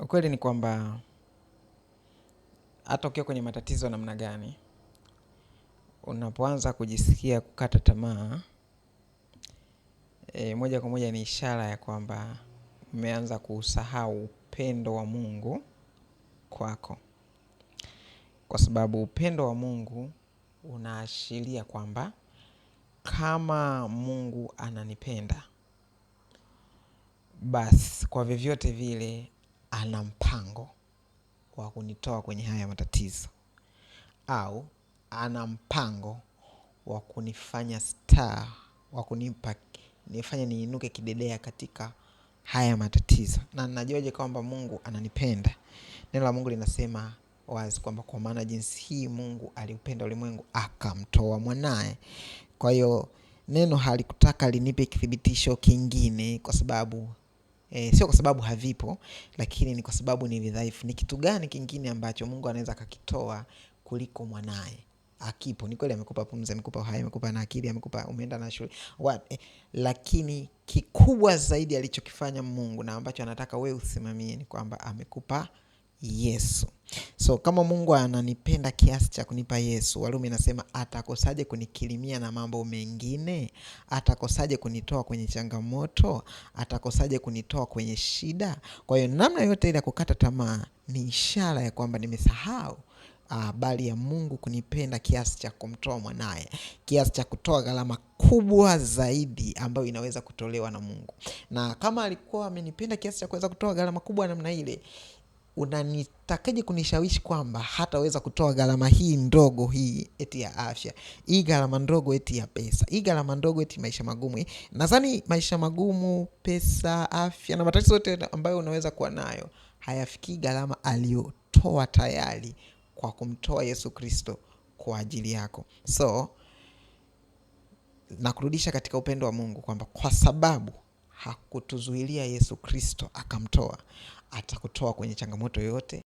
Ukweli ni kwamba hata ukiwa kwenye matatizo namna gani, unapoanza kujisikia kukata tamaa, moja kwa moja ni ishara ya kwamba umeanza kusahau upendo wa Mungu kwako. Kwa sababu upendo wa Mungu unaashiria kwamba kama Mungu ananipenda, basi kwa vyovyote vile ana mpango wa kunitoa kwenye haya matatizo. Au ana mpango wa kunifanya star, wa kunipa nifanye niinuke kidedea katika haya matatizo. Na najuaje kwamba Mungu ananipenda? Neno la Mungu linasema wazi kwamba kwa maana jinsi hii Mungu aliupenda ulimwengu akamtoa mwanae. Kwa hiyo neno halikutaka linipe kithibitisho kingine kwa sababu sio kwa sababu havipo, lakini ni kwa sababu ni vidhaifu. Ni kitu gani kingine ambacho Mungu anaweza akakitoa kuliko mwanae? Akipo, ni kweli amekupa pumzi, amekupa uhai, amekupa na akili, amekupa umeenda na shule. Lakini kikubwa zaidi alichokifanya Mungu na ambacho anataka wewe usimamie ni kwamba amekupa Yesu. So kama Mungu ananipenda kiasi cha kunipa Yesu, Warumi inasema atakosaje kunikirimia na mambo mengine? Atakosaje kunitoa kwenye changamoto? Atakosaje kunitoa kwenye shida? Kwa hiyo namna yote ile ya kukata tamaa ni ishara ya kwamba nimesahau bali ya Mungu kunipenda kiasi cha kumtoa mwanae, kiasi cha kutoa gharama kubwa zaidi ambayo inaweza kutolewa na Mungu. Na kama alikuwa amenipenda kiasi cha kuweza kutoa gharama kubwa namna ile, unanitakaje kunishawishi kwamba hataweza kutoa gharama hii ndogo, hii eti ya afya, hii gharama ndogo eti ya pesa, hii gharama ndogo eti maisha magumu? Nadhani maisha magumu, pesa, afya na matatizo yote ambayo unaweza kuwa nayo hayafikii gharama aliyotoa tayari kwa kumtoa Yesu Kristo kwa ajili yako. So nakurudisha katika upendo wa Mungu kwamba kwa sababu hakutuzuilia Yesu Kristo akamtoa, atakutoa kwenye changamoto yote.